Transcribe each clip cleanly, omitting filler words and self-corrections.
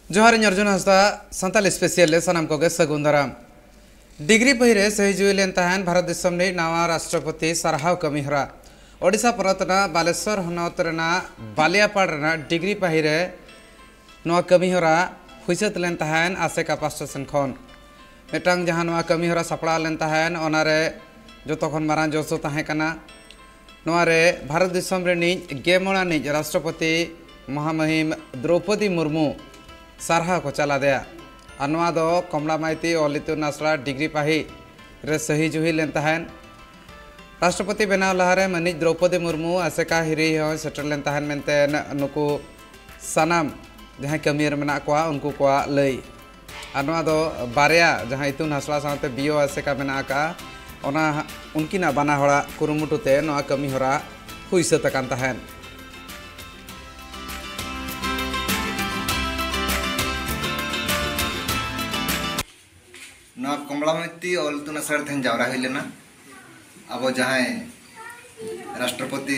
जोहार अर्जुन हंसदा सानताल स्पेशल सानाम कोगे सगुन दाराम डिग्री पहिरे सही जुइलेन तहन भारत दिसम नि नवा राष्ट्रपति सारहाव कमिहरा ओडिशा पनतना बालेश्वर हनत रेना बालियापाड़ रेना डिग्री पहिरे नवा कमिहरा हुइसत लेन तहन आसेका पास्टा सेन खन मेटांग जहां नवा कमिहरा सापड़ा लेन तहन ओनारे जतो खन मारां जोसो तहे कना नवारे भारत दिसम रेनि गेमोना नि राष्ट्रपति महामहिम द्रौपदी मुर्मू सारहा को चला दिया और दो कमला माइती और लितुन आसरा डिग्री पाही रे सही जुही लेन तहन राष्ट्रपति बनाव लहारे मनिज द्रौपदी मुर्मू आसेका हिरी हो सेटर लेन तहन मेनते नुकु सानाम जहां कमियर मेना कोआ उनको कोआ लई और दो बारिया जहां इतुन आसरा साथे बियो आसेका मेना का ओना उनकिना बाना होड़ा कुरुमुटुते नवा कमी होरा हुइसत कान तहन ना कमलामती और तुना सर थेन जावरा हुई लेना अब जहाँ राष्ट्रपति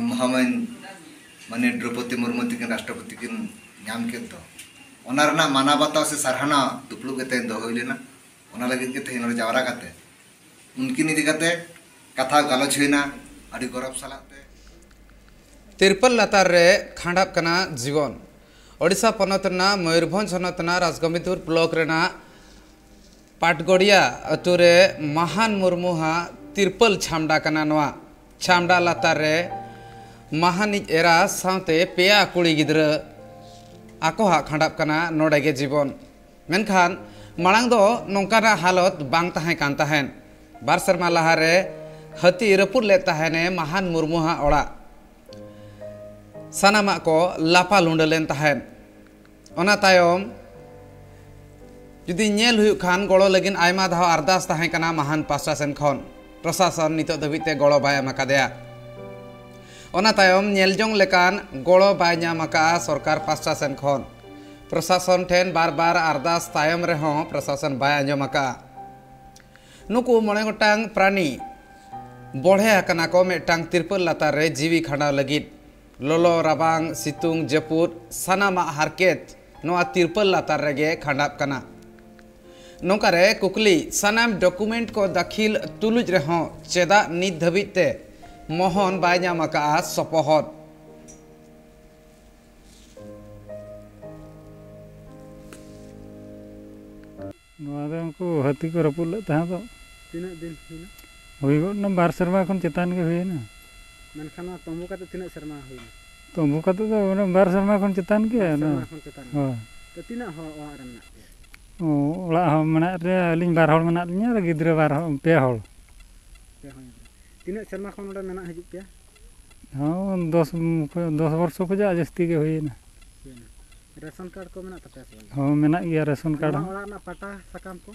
महामहिम माने द्रौपदी मुर्मू तकिन राष्ट्रपति किन नाम के तो ओनारना माना बताओ से सरहाना दुपलू के तेन दो हुई लेना ओना लगे के तेन जावरा काते उनकी निधि काते कथा गालोच हुईना अड़ी गौरव सलाते तिरपल लतार रे खांडाप कना जीवन ओडिशा पनतना मयूरभंज हनतना राजगंभीरपुर ब्लॉक रेना पाटगड़िया अतुरे महान मुर्मू हा तिरपल छामडा कना नवा छामडा लतार रे महान एरा साथे पेया कुड़ी गिद्र आको हा खांडाप कना नोडेगे जीवन मेनखान मांग दो नोंकाना हालत बांग तहां कान तहन बार शर्मा लहारे हती रपुर ले तहने महान मुर्मू हा ओड़ा सानामा को लापा लुंडलेन तहन ओना तायम जुदी नेल हुयु खान गड़ो लगिन आयमा धाव अरदास तहां कना महान पास्टा सेन खन प्रशासन नितो दबिते गड़ो बाय एमाकादेया ओना तायम नेलजोंग लेकान गड़ो बाय न्यामाका सरकार पास्टा सेन खन प्रशासन ठेन बार बार अरदास तायम रेहों प्रशासन बाय आंजमाका नुकु मोणे गोटांग प्राणी बढ़े आकना को मेटांग तिरपल लातार रे जीवी खांडाव लगिद लोलो राबांग सितुंग जपुर सानामा हारकेत नोआ तिरपल लातार रेगे खांडाप कना नोकारे कुकली सानाम डॉक्यूमेंट को दाखिल तुलुज रेहों चेदा नित धबिते मोहन बाय न्यामाका सपोहद उनको हाथी को रपुल तो तीना दिन हुई गो बार शर्मा खन चेतान के हुई ना मनखाना तंबू का तीना शर्मा हुई तंबू का तो बार शर्मा खन चेतान के ना हां तो तीना हो ओरना ओला मना रे अलिन बार हol मना लिया रे गिद्रा बार पे हol तीना शर्मा खन ओडा मेना हिजु पे हां 10 वर्ष को जा जस्ती के हुई ना रेशन कार्ड को मेना तपे हां मेना गया रेशन कार्ड ओला ना पटा सकाम को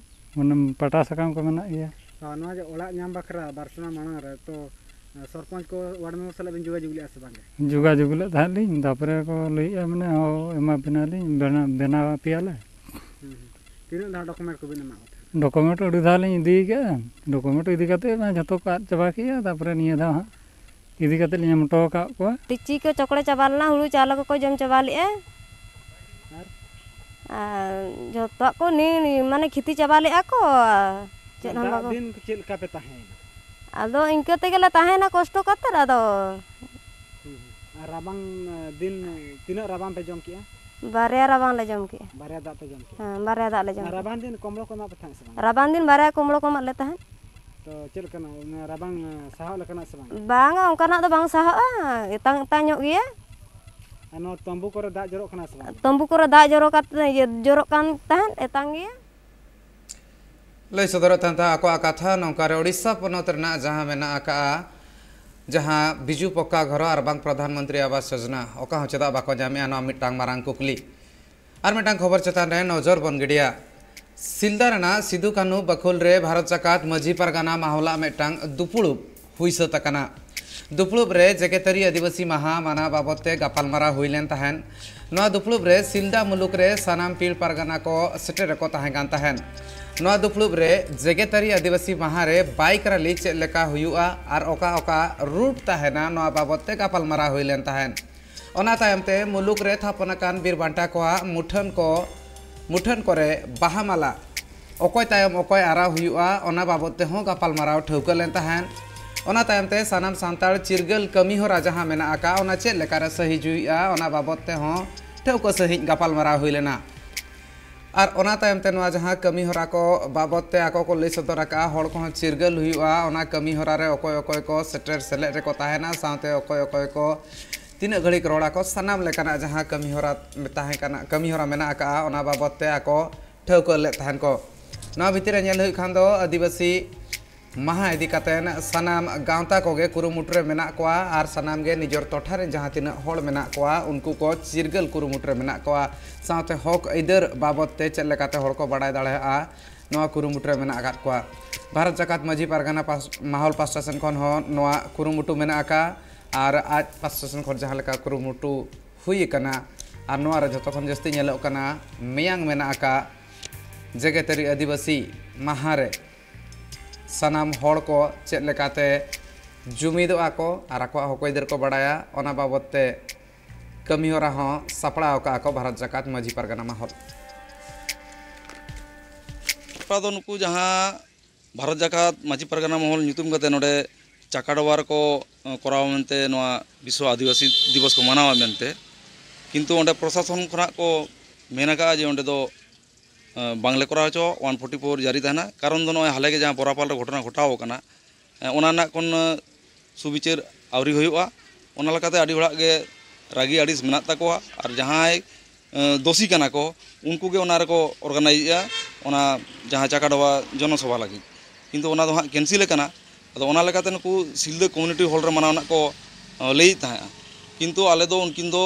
पटा सकाम को मेना गया हां नवा जे ओला न्याम बखरा बारसना माना रे तो सरपंच को वार्ड मेंबर साला बिन जोगाजोग ले आसे बांगे जोगाजोग ले थालिन तापरे को लइया माने हो एमा बिनालिन बना पियाले तीना दा डॉक्यूमेंट को बिना डॉक्यूमेंट उडी थालिन इदी के डॉक्यूमेंट इदी काते ना जतो का चबा किया तापरे निया दा इदी काते लिया मटो का को टिची को चकड़े चबालना हुलु चाला को जम चबाली ए जतो को नी माने खेती चबाले को चेन हम दिन चेल का पे ताहे आदो इनके तेगेला ताहेना कष्ट कतर आदो राबांग दिन तीना राबांग पे जम किया बारिया राबांग ले जम किया बारिया दा पे जम किया हां बारिया दा ले जम राबांग दिन कमलो को मा पे थान से राबांग दिन बारिया कमलो को मा लेता है तो चेल कना राबांग साहो लेकना से बांग ओंकाना दो बांग साहो एतांग ताño गिया अनो तंबू करे दा जरो कना से तंबू करे दा जरो काते जरो कान तहन एतांग गिया लय सदर था आको कथा नौकारे ओडिशा पनत रेना जहां मेना आका जहां बिजू पक्का घर और बांग प्रधानमंत्री आवास योजना ओका हो चेदा बाको जामिया ना मिटांग मारांग कुकली और मिटांग खबर चेतान रे नजर बन गिडिया सिलदा रेना सिदु कानू बखोल रे भारत जाकात मजी परगाना माहौला मिटांग दुपुळुब हुइसत कना दुपुळुब रे जेगेतरी आदिवासी महा माना बाबते गापालमारा हुइलेन तहन नवा दुपुळुब रे सिलदा मुलुक रे सानाम पील परगाना को सेटर को तहन गान तहन नवा दुपुळुब रे जेगेतरी आदिवासी महा रे बाइक रैली चेलेका हुयुआ और ओका ओका रूट तहना नवा बाबते गापालमारा हुइलेन तहन ओना तायमते मुलुक रे थापनाकान बीर बांटा कोआ मुठन करे बाहा माला अकय तायम अकय आरा हुयुआ ओना बाबद ते हों गापाल माराव ठौका लेन ताहेन ओना तायमते सानाम सांताड़ चिरगल कमी होरा जहां मेना आका ओना चेद लेकारे सही जुइआ ओना बाबद ते हों ठौका सही गापाल माराव हुइ लेना और ओना तायमते नोआ जहां कमी होरा को बाबद ते आको को लई सदर आका हड़ को चिरगल हुयुआ ओना कमी होरा रे अकय अकय को सेटर सेले रे को ताहेना साथे अकय अकय को तीन घड़ी रोड़ा को सानाम लेकाना जहां कमी होरा ताहे काना कमी होरा मेना आका ओना बाबद ते आको ठौका ले ताहेन को नोआ भितर नेल हुइ खान दो आदिवासी महा इदी कातेन सानाम गांवता कोगे कुरुमुटरे मेना कोआ आर सानाम गे निजर टोठारे जहां तिना हड़ मेना कोआ उनको को चिरगल कुरुमुटरे मेना कोआ साथे हक इदर बाबद ते चेद लेकाते हड़ को बाडाय दाड़ेआ नोआ कुरुमुटरे मेना आकात कोआ भारत जाकात माझी पारगाना माहौल पास्टा सेन खन हो नोआ कुरुमुटु मेना आका और आज पास्टा सेन खन जहां लेका कुरुमुटु हुई कना आर नोआ रे जतो खन जस्ती नेलो कना मियांग मेना आका जेगेतरी आदिवासी महारे सानाम हड़ को चेद लेकाते जुमिदोआ को आर आको हकइदर को बाडाया ओना बाबद ते कमी होरा हो सापड़ा का को भारत जाकात माझी पारगाना माहौल तो नुकु जहाँ भारत जाकात माझी पारगाना माहौल ᱧᱩᱛᱩᱢ कते नोडे चाकाडोवार को कराव मेनते नोआ विश्व आदिवासी दिवस को मनावा मेनते किंतु ओंडे प्रशासन खना को मेनका जे ओंडे दो बांगले करा हचो 144 जारी तहना कारण दो हाले के जहाँ बोरापाल रे घटना घटाव कना ओना कोन सुविचार आवरी हुआ ओना लकाते आडी हड़ा के रागी आड़िस मेना ताकोआ और जहाँ दोषी कना को उनको के ओना रेको ऑर्गेनाइजा ओना जहाँ चाकाडोवा जनसभा लगी किंतु ओना दो हाँ कैंसिल कना अदो ओना लकाते नुकु सिलदा कम्युनिटी हॉल रे मनावना को लई ताहा किंतु आले दो उनकिन दो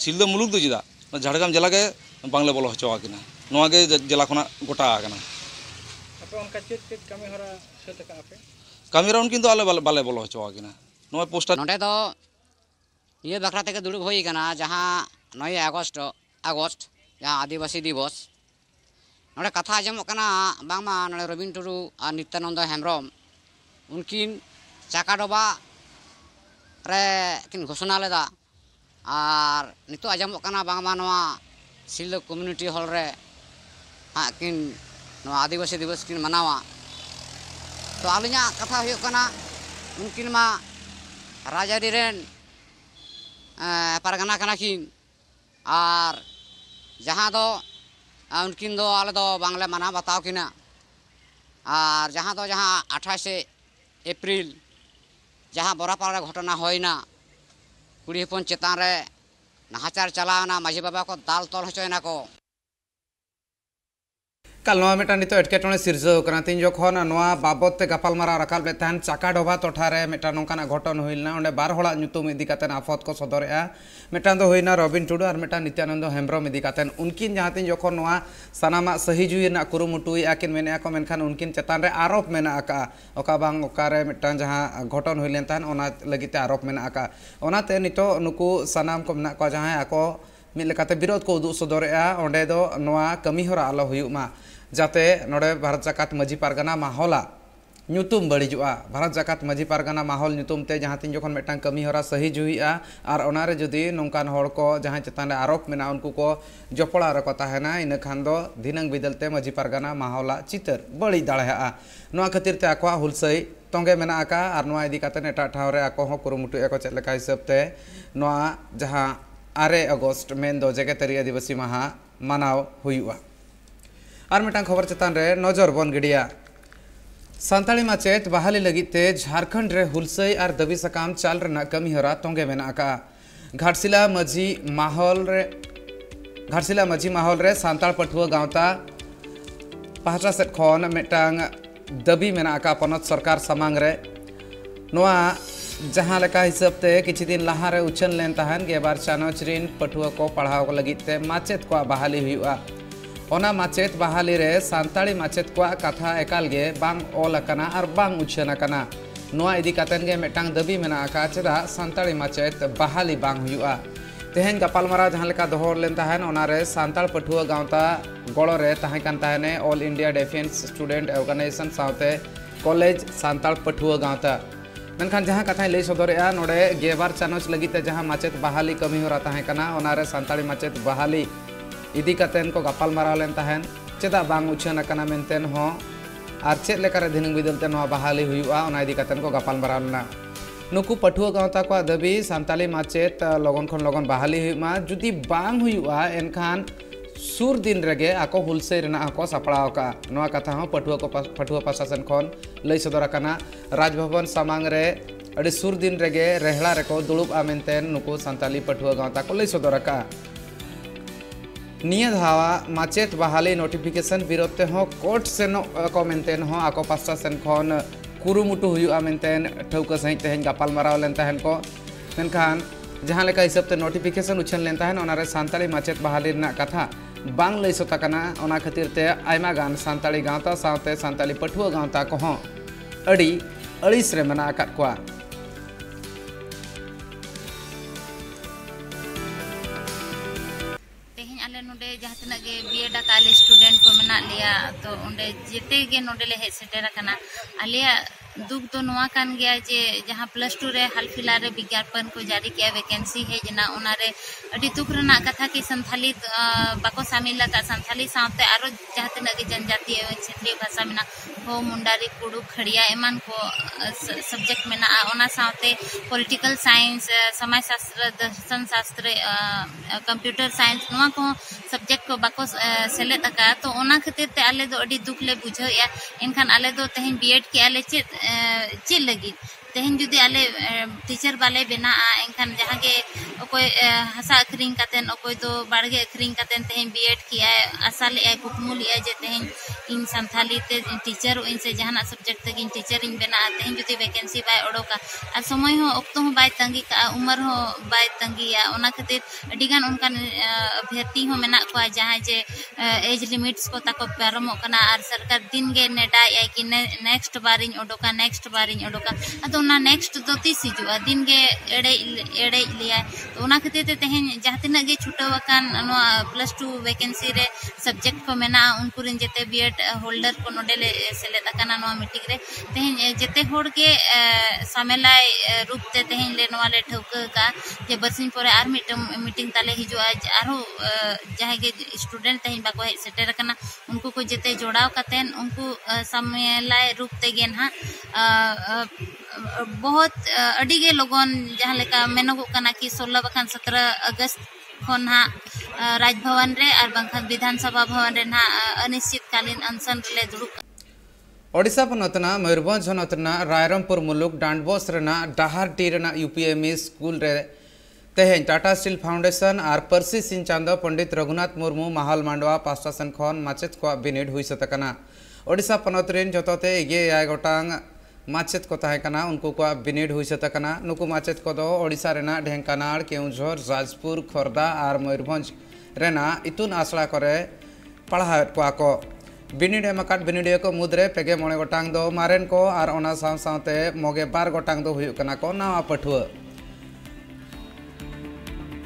सिलदा मुलुक दो जिदा झाड़ग्राम जिला के बांगले बोलो हचो आकिना नोआ गे जिला खना गोटा आकना आपे उनका चेक कमी होरा सेट का आपे कमीरा उनकिन दो आले बाले बोलो हचो आकिना नोआ पोस्टर नोडे दो ये बखरा तक दुड़ुब होई कना जहां 9 अगस्त जहां आदिवासी दिवस नोडे कथा आजमो कना बांगमा नोडे रविन टुडू और नित्यानंद हेम्ब्रम उनकिन चाकाडोबा रे किन घोषणा लेदा और नितो आजमो कना बांगमा नोआ सिल्लो कम्युनिटी हॉल रे किन नोआ आदिवासी दिवस किन मनावा तो आलिना कथा हुयो कना उनकिन मा राजारी रेन पारगाना कना किन और जहाँ दो उनकिन दो आले दो बांगले मना बताओ किना और जहाँ 28 अप्रैल जहाँ बोरापाल रे घटना होइना कुड़ी हपन चेतान रे नाहाचार चलावना माझी बाबा को दाल तल हचोयना को कल नोआ मेटा नितो एटकेटोने सिरजो कना तीन जखन नोआ बाबद ते गापालमारा राखाल ले तहन चाकाडोबा टोठारे मेटा नोंकाना घटन हुइलना ओंडे बार हळा ᱧᱩᱛᱩᱢ इदी कातेन आफत को सदरेआ मेटा दो हुइना रबिन टुडू और मेटा नित्यानंद हेम्ब्रम इदी कातेन उनकिन जहां तीन जखन नोआ सानामा सही जुइना कुरुमुटुई आकिन मेने को मेनखान उनकिन चेतान रे आरोप मेना आका ओका बांग ओकारे मेटा जहां घटन हुइलेन तहन ओना लगिते आरोप मेना आका ओनाते नितो नुकु सानाम को मेना को जहां आको मिल लेकाते विरोध को उदुग सदरेआ ओंडे दो नोआ कमी होरा आलो हुयुमा जाते नोडे भारत जाकात माझी पारगाना माहौला ᱧᱩᱛᱩᱢ बड़ीजुआ भारत जाकात माझी पारगाना माहौल ᱧᱩᱛᱩᱢ ते जहां तीन जखन मेटांग कमी होरा सही जुइआ और ओनारे जदि नोंकान हड़ को जहां चेतान आरोप मेना उनको को जपड़ा रको ताहेना इन खान दो दिनंग बिदलते माझी पारगाना माहौला चितर बड़ी दाड़ेआ नोआ खातिर ते आकोआ हुलसई तोंगे मेना आका और नोआ इदी काते एटा ठाव रे आको हो कुरुमुटु एको चेद लेका हिसाब ते नोआ जहां 8 अगस्त मेन दो जेगेतरी आदिवासी माहा मानाव हुयुआ और मिटांग खबर चेतान रे नजर बन गिडिया सान्ताली माचेत बहाली लगिते झारखंड रे हुलसई और दबी सकाम चाल रना कमी होरा तोंगे मेना आका घाटशिला माझी माहौल रे सान्ताल पठुआ गांवता पाहटा सेट खन मिटांग दबी मेना आका पनत सरकार समांग रे नोआ जहां लेका हिसाब ते किछि दिन लहा रे उछन लेन तहन गेबार चानोच रिन पठुआ को पढ़ाव को लगिते माचेत को बहाली हुआ ओना माचेत बहाली रे सान्ताली माचेत को कथा एकाल गे बांग ओल अकना और बांग उछन अकना नोआ इदी कातेन गे मेटांग दबी मेना आका चेदा सान्ताली माचेत बहाली बांग हुआ तेहेन गापालमारा जहां लेका दोहर लेन तहन ओना रे सान्ताल पठुआ गांवता गड़ो रे तहां कान तहने all India defence student organisation साथे कॉलेज सान्ताल पठुआ गांवता मेनखान जहाँ कथाई लई सदरेआ नोडे गेबार चानच लगिते जहाँ माचेत बहाली कमी होरा ताहें कना ओनारे सांताली माचेत बहाली इदी कतेन को गपाल माराव लेन ताहेन चेदा बांग उछान कना मेनतेन हो आर चेद लेकारे दिनंग बिदलते नोआ बहाली हुयुआ ओना इदी कतेन को गपाल माराव लेना नुकु पठुआ गावता को दाबी सांताली माचेत लगन खन लगन बहाली हुयुमा जुदी बांग हुयुआ एनखान सुर दिन रेगे आको हुलसे रेना आको सापड़ाव का नोआ कथा हो पठुआ प्रशासन खन लई सदर आकाना राजभवन सामांग रे अड़ी सुर दिन रेगे रेहड़ा रेको दुड़ुब आमेनतेन नुकु सांताली पठुआ गावता को लई सदर आका निया धावा माचेत बहाली नोटिफिकेशन विरोध हो कोर्ट सेन को मेनतेन हो आको प्रशासन खन कुरुमुटु हुयुआ मेनतेन ठौका सही तेहन गपाल माराव लेन ताहेन को मेनखान जहाँ लेका हिसाब ते नोटिफिकेशन उछन लेन ताहेन ओनारे सांताली माचेत बहाली रना कथा बांग लई सोता कना ओना खातिर ते आयमा गान सांताली गावता सावते सांताली पठुआ गावता को हो अड़ी अड़ीस रे मना आकात कोआ तेहन आले नोडे जहाँ तनाक गे बीएड आले स्टूडेंट को मना लिया तो ओंडे जेते गे नोडे ले हेज सेटेर कना आलिया दुख तो नोआ कान गया जे जहाँ +2 रे हाल फिलहाल रे विज्ञापन को जारी किया वैकेंसी है जना उनारे अड़ी दुख रना कथा की संथाली बाको शामिल का संथाली सावते आरो जहाँ तनाक गे जनजाति एवं क्षेत्रीय भाषा में हो मुंडारी कुड़ू खड़िया एमान को सब्जेक्ट में ओना सावते पॉलिटिकल साइंस समाज शास्त्र दर्शन शास्त्र कंप्यूटर साइंस नोआ को सब्जेक्ट को बाको सेलेद का तो ओना खातिर ते आले दो अड़ी दुख ले बुझाया एनखान आले दो तेहन बीएड के आले चेद लगी तेहन जुदी आले टीचर बाले बेना एनखान जहाँ के ओकोय हसा अखरिंग कातेन ओकोय दो बाड़गे अखरिंग कातेन तेहन बीएड किया आशा ले कुकमु लिया जे तेहन इन संथाली ते टीचर इन से जहाना सब्जेक्ट तक इन टीचर इन बेना तेहन जुदी वैकेंसी बाय ओडोका आ समय हो ओक्तो हो बाय तंगी का उम्र हो बाय तंगीया ओना खातिर अडिगान उनकान अभ्यर्थी हो मेना को जहाँ जे एज लिमिट्स को ताको पारमो कना आर सरकार दिन गे नेडा या कि नेक्स्ट बारिन ओडोका तो ना नेक्स्ट दो तीस हिजुआ दिन गे एड़े लिया तो ओना खातिर ते तेहन जहाँ तिना गे छुटवाकान नोआ +2 वैकेंसी रे सब्जेक्ट को मेना उनको रिन जेते बीएड होल्डर को नोडेले सेलेद आकाना नोआ मीटिंग रे तेहन जेते होड़ के सामेलाय रूप ते तेहन ले नोआ ले ठौका का जे बरसिन पोरे आर मीटिंग ताले हिजुआ आरो जहाँ गे स्टूडेंट तेहन बाको हे सेटेर कना उनको को जेते जोड़ाव कातेन उनको सामेलाय रूप ते गेन हा बहुत अड़ी गे लोगन जहाँ लेका मेनोगो कना कि 16 बखान 17 अगस्त खन हा राजभवन रे और बंखान विधानसभा भवन रे ना अनिश्चितकालीन अनशन ले दुड़ुब ओडिशा पनतना मयूरभंज हनतना रायरमपुर मुलुक डांडबोस रेना डाहारटी रेना यूपीएमई स्कूल रे तेहन टाटा स्टील फाउंडेशन और परसी सिंह चांदो पंडित रघुनाथ मुर्मू माहौल मांडवा प्रशासन खन माचेत को बिनिड हुई सतकना ओडिशा पनत रेन जतोते ये आय गोटांग माचेत को तहकना उनको को बिनिड हुई सतकना नुकु माचेत को दो ओडिशा रेना ढेंकानाल केउझर जाजपुर खोर्दा और मयूरभंज रेना इतुन आसड़ा करे पढ़ावत को बिनिड एमकाट बिनिडियो को मुद्रे पेगे मोड़े गोटांग दो मारेन को और ओना सावते मोगे 12 गोटांग दो हुयुक कना को नवा पठुआ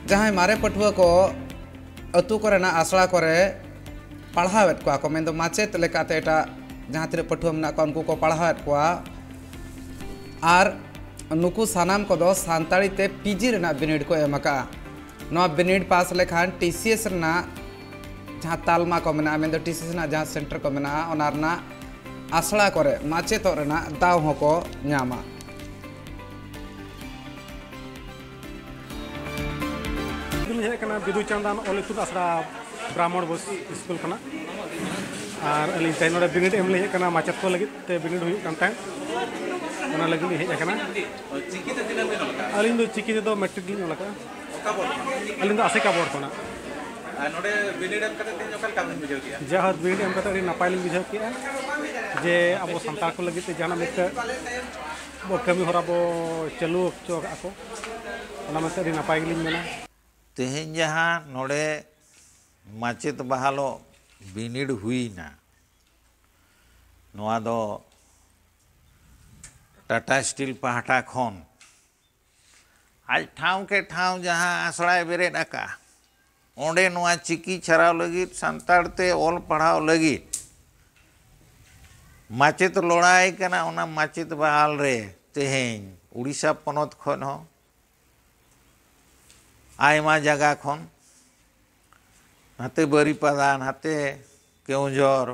जहाँ मारे पठुआ को अतु कोरेना आसड़ा करे पढ़ावत को मेन दो माचेत लेकाते एटा जहाँ तीन पठुआ मेना को उनको को पढ़ावत को और नुकु सानाम को दो सानताड़ी ते पीजी रेना बिनिड को एमका नवा बिनिड पास लेखान टीसीएस रेना जहाँ तालमा को मेना मेन दो टीसीएस ना जहाँ सेंटर को मेना ओनारना आसड़ा करे माचेत रेना दाव होको न्यामा बिदु चंदन ओलितुन आसड़ा ब्राह्मण बोस स्कूल खना और अली तेन नोडे बिनिड एम ले कना माचेत को लगी ते बिनिड हुई कान तान ओना लगी ले हेज कना चिकी ते तिना बेन लका अलिन दो चिकी दो मैट्रिक लिन लका ओका बोर्ड अलिन दो आसेका बोर्ड कोना नोडे बिनिड एम कते तिन ओकल काम बुझाव किया जहां बिनिड एम कते नपाय लिन बुझाव किया जे अब संताल को लगी ते जाना मित बो कमी होरा बो चालू चो आको ओना मते रि नपाय लिन मेना तेहन जहाँ नोडे माचेत बहालो बिनिड हुईना नोआ दो टाटा स्टील पहाटा खन आज ठाव के ठाव जहाँ आसड़ा बेरेद आका ओंडे नोआ चिकी छराव लगी सानताड़ते ऑल पढ़ाव लगी माचेत लोड़ाई कना ओना माचेत बहाल रे तेहें उड़ीसा पनत खन हो आयमा जगह खन हाते बारीपादा हाते केउंझर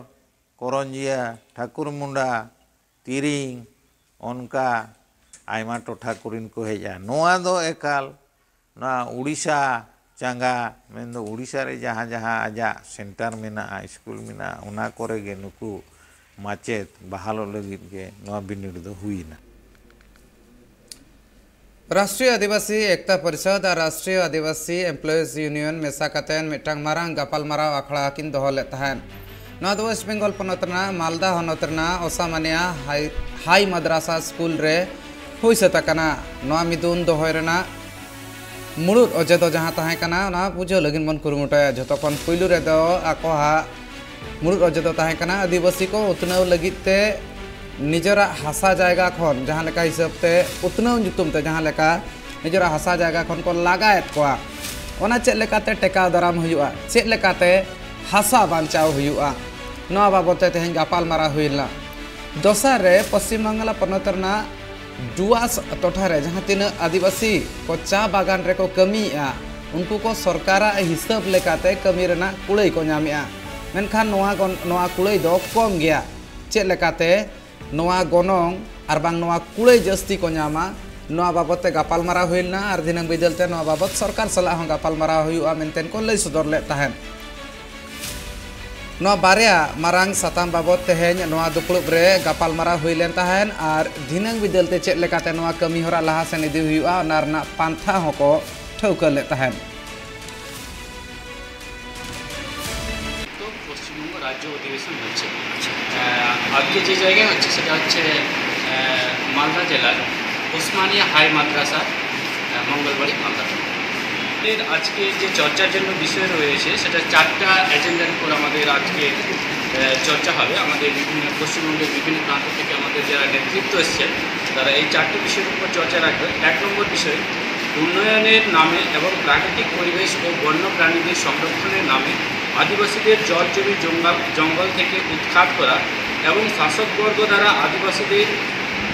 करंजिया ठाकुरमुंडा तिरिंग उनका आयमा टोठा कुरिन को हेजा नोआ दो एकाल ना उड़ीसा चांगा मेन दो उड़ीसा रे जहाँ जहाँ आजा सेंटर मेना स्कूल मेना उना करे गे नुकु माचेत बहालो लगित गे नोआ बिनिड दो हुईना। राष्ट्रीय आदिवासी एकता परिषद और राष्ट्रीय आदिवासी एम्प्लॉयज यूनियन मेसा कतेन मिटांग मारांग गपालमाराव आखड़ा किन दोहो ले तहन नोआ दो वेस्ट बेंगल पनतना मालदा हनतना ओसामानिया हाई मद्रासा स्कूल रे हुई सतकना नोआ मिदुन दोहोय रेना मुड़ुद अजे दो जहाँ तहां कना ना बुझो लगिन मन कुरुमुटाया जतो खन पुइलु रे दो आको हा मुड़ुद अजे दो तहां कना आदिवासी को उतनाव लगित ते निजरा हासा जायगा खन जहाँ लेका हिसाब ते उतनाव जुतुम ते जहाँ लेका निजरा हासा जायगा खन को लगाएत कोआ ओना चेक लेकाते टेकाव दाराम हुयुआ चेक लेकाते हासा बांचाव हुयुआ नोआ बाबते तेहें गपालमारा हुइला दोसार रे पश्चिम बंगाल पनतरना डुआस टोठारे जहाँ तीन आदिवासी को चा बागान रे को कमीया उनको को सरकारा हिसाब लेकाते कमी रेना कुड़ाई को नामिया मेनखान नोआ कुड़ाई दो कम गया चेक लेकाते नोआ गोनोंग और बांग नोआ कुड़ाई जस्ती को नामा नोआ बाबत ते गपालमारा हुइलना और दिनंग बिदलते नोआ बाबत सरकार सलाह हों गपालमारा हुयुआ मेनतेन को लई सदर ले तहन नोआ बारिया मारांग साताम बाबत तेहें नोआ दुपड़ुब रे गपालमारा हुइलेन तहन और दिनंग बिदलते चेक लेकाते नोआ कमी होरा लाहा सेन इदी हुयुआ ओना रना पांथा होको ठौका ले तहन तो পশ্চিমবঙ্গ রাজ্য অধিবেশন হচ্ছে আজকে যে জায়গায় হচ্ছে সেটা হচ্ছে মালদা জেলার ওসমানিয়া হাই মাদ্রাসা মঙ্গলবাড়ি মালদা। আজকে যে চর্চার জন্য বিষয় রয়েছে সেটা 4টা এজেন্ডার উপর আমাদের আজকে চর্চা হবে। আমাদের বিভিন্ন পশ্চিমবঙ্গের বিভিন্ন প্রান্ত থেকে আমাদের যারা নেতৃত্ব এসছেন তারা এই 4টি বিষয়ের উপর চর্চা রাখবেন। 1 নম্বর বিষয় উন্নয়নের নামে এবং প্রাকৃতিক পরিবেশ ও বন্য প্রাণীদের সংরক্ষণের নামে আদিবাসীদের জল জমি জঙ্গল থেকে উৎখাত করা এবং শাসকবর্গ দ্বারা আদিবাসীদের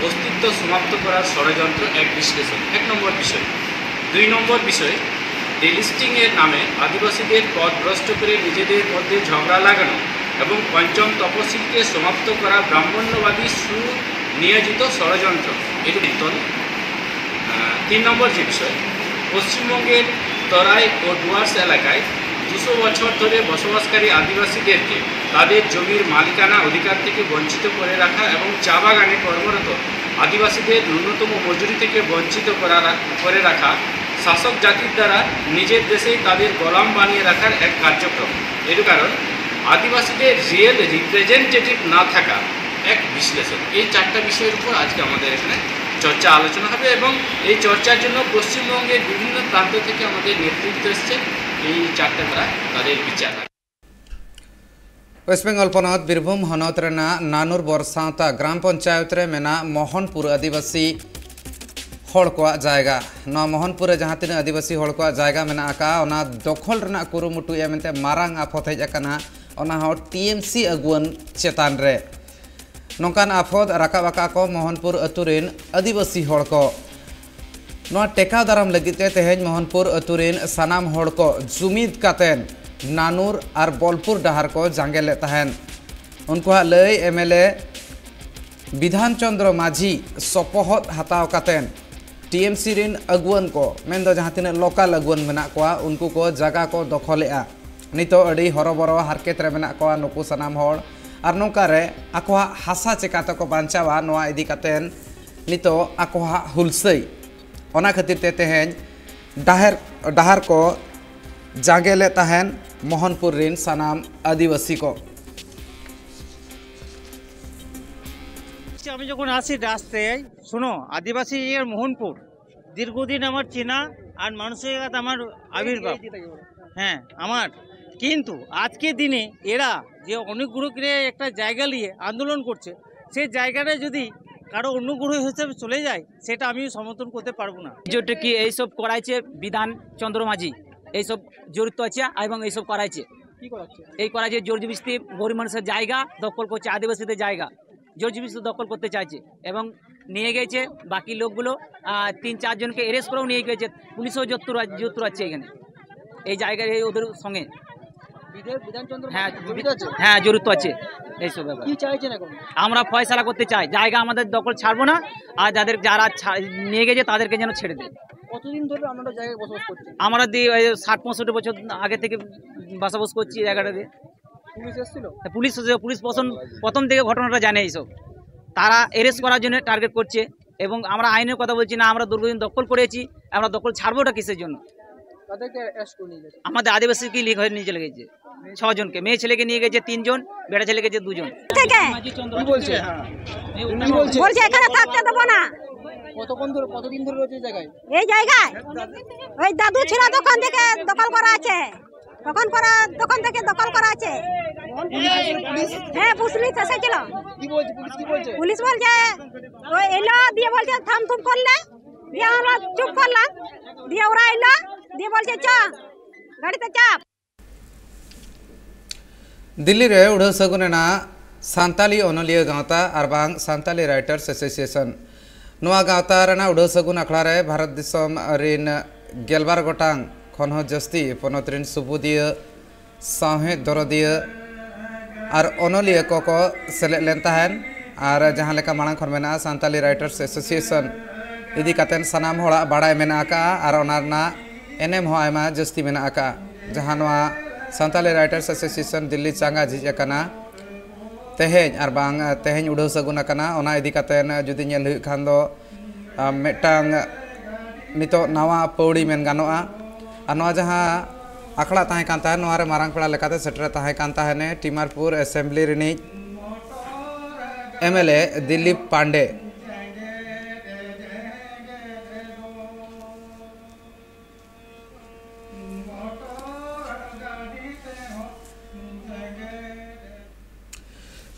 অস্তিত্ব সমাপ্ত করার ষড়যন্ত্র এক বিশ্লেষণ 1 নম্বর বিষয়। 2 নম্বর বিষয় ডেলিস্টিংয়ের নামে আদিবাসীদের পথভ্রষ্ট করে নিজেদের মধ্যে ঝগড়া লাগানো এবং পঞ্চম তপশিলকে সমাপ্ত করা ব্রাহ্মণ্যবাদী সুনিয়োজিত ষড়যন্ত্র এটি বেতন। 3 নম্বর যে বিষয় পশ্চিমবঙ্গের তরাই ও ডুয়ার্স এলাকায় 200 বছর ধরে বসবাসকারী আদিবাসীদেরকে তাদের জমির মালিকানা অধিকার থেকে বঞ্চিত করে রাখা এবং চা বাগানে কর্মরত আদিবাসীদের ন্যূনতম মজুরি থেকে বঞ্চিত করে রাখা শাসক জাতির দ্বারা নিজের দেশেই তাদের গোলাম বানিয়ে রাখার এক কার্যক্রম। এর কারণ আদিবাসীদের রিয়েল রিপ্রেজেন্টেটিভ না থাকা এক বিশ্লেষণ। এই 4টা বিষয়ের উপর আজকে আমাদের এখানে চর্চা আলোচনা হবে এবং এই চর্চার জন্য পশ্চিমবঙ্গের বিভিন্ন প্রান্ত থেকে আমাদের নেতৃত্ব এসছে। এই 4টা দ্বারা তাদের বিচার वेस्ट बेंगल पनत बीरभूम हनत रेना नानुर बरसावता ग्राम पंचायत रे मेना मोहनपुर आदिवासी हड़ को जायगा नवा मोहनपुर जहाँ तीन आदिवासी हड़ को जायगा मेना आका ओना दखल रेना कुरुमुटु एमते मारांग आफत हेज आकाना ओना हो टीएमसी अगुवन चेतान रे नौकान आफत राकाब आका को मोहनपुर अतुरेन आदिवासी हड़ को नवा टेका दाराम लगिते तेहेज मोहनपुर अतुरेन सानाम हड़ को जुमिद कातेन नानुर और बोलपुर डहार को जांगेले तहन उनको लय एमएलए विधान चंद्र माझी सपोहत हताव कातेन टीएमसी रिन अगुवन को मेन जहाँ तीन लोकल अगुवन मेना कोआ उनको को जगह को दखलेआ नितो अड़ी हरबरो हारकेत रे मेना कोआ नुकु सनाम हड़ और नौका रे आकोआ हासा चिकाते को बांचावा नोआ इदी कातेन नितो आकोआ हुलसई ओना खातिर ते तेहेन डहार को जांगेले तहन मोहनपुर रिन सानाम आदिवासी को আমি যখন আসি রাস্তায় শোনো আদিবাসী এর মোহনপুর দীর্ঘদিন আমার চেনা আর মানুষের কাছে আমার আবির্ভাব হ্যাঁ আমার কিন্তু আজকে দিনে এরা যে অনুগ্রহ করে একটা জায়গা নিয়ে আন্দোলন করছে সেই জায়গাটা যদি কারো অনুগ্রহ হিসেবে চলে যায় সেটা আমি সমর্থন করতে পারবো না। যেটা কি এইসব করাইছে বিধান চন্দ্র মাঝি এইসব জড়িত আছে এবং এইসব করাইছে এই করাইছে জোরজবস্তি গরিব মানুষের জায়গা দখল করছে আদিবাসীদের জায়গা জোরজবস্তি দখল করতে চাইছে এবং নিয়ে গেছে, বাকি লোকগুলো 3-4 জনকে অ্যারেস্ট করেও নিয়ে গেছে। পুলিশও যুক্ত আছে এখানে এই জায়গায় ওদের সঙ্গে। হ্যাঁ জড়িত আছে এইসব ব্যাপার। আমরা ফয়সালা করতে চাই, জায়গা আমাদের দখল ছাড়বো না, আর যারা নিয়ে গেছে তাদেরকে যেন ছেড়ে দেয়। কতদিন ধরে আমরা জায়গায় বসবাস করছি? আমরা 60-65 বছর আগে থেকে বসবাস করছি জায়গাটাতে। পুলিশ এসেছিল? পুলিশ প্রথম থেকে ঘটনাটা জানে এইসব। তারা অ্যারেস্ট করার জন্য টার্গেট করছে, এবং আমরা আইনের কথা বলছি না, আমরা দীর্ঘদিন দখল করেছি, আমরা দখল ছাড়বোটা কিসের জন্য? আমাদের আদিবাসীকে লিগ হয়ে নিয়ে চলে গেছে 6 জনকে, মেয়ে ছেলেকে নিয়ে গেছে 3 জন, বেটা ছেলে গেছে 2 জন। বলছে এখানে থাকতে দেবো না। কতদিন ধরে রয়েছে জায়গায়? এই জায়গায় ওই দাদু ছিল দোকান থেকে দখল করা আছে, দোকান থেকে দখল করা আছে। হ্যাঁ পুলিশ এসেছিল। পুলিশ বলছে ওই এলো, দিয়ে বলছে থাম থুম করলে, দিয়ে আমরা চুপ করলাম, দিয়ে ওরা এলো, দিয়ে বলছে চ গাড়িতে চাপ। दिल्ली रे उड़ो सगुनेना सांताली ओनलिया गावता और बांग सांताली राइटर्स एसोसिएशन नोआ गावता रेना उड़ो सगुन अखड़ा रे भारत दिसम रिन गेलबार गोटांग खन हो जस्ती पनत रिन सुबुदिया साहे दरदिया और ओनलिया को सेलेद लेन ताहेन और जहां लेका मांग खन मेना सांताली राइटर्स एसोसिएशन इदी कातेन सनाम होड़ा बाड़ाय मेना आका और ओनारना एनएम हो आयमा जस्ती मेना आका जहां नोआ सांताली राइटर्स एसोसिएशन दिल्ली चांगा झिजना तेहेज और बांग तेहेज उड़ो सगुन आकना ओना इदी कातेन जुदी नेल हुई खान दो मेटांग नितो नवा पौड़ी मेन गानोआ और नोआ जहां आखड़ा ताहे कान ताहे नोआ रे मारांग पेड़ा लेकाते सेटर ताहे कान ताहेने टीमारपुर असेंबली रिनी एमएलए दिलीप पांडे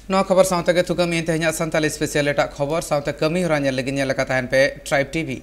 नौ खबर साउते के थुकमी तेहना सांताली स्पेशल एटा खबर साउते कमी हरा नेल लगी नेल का ताहन पे ट्राइब टीवी।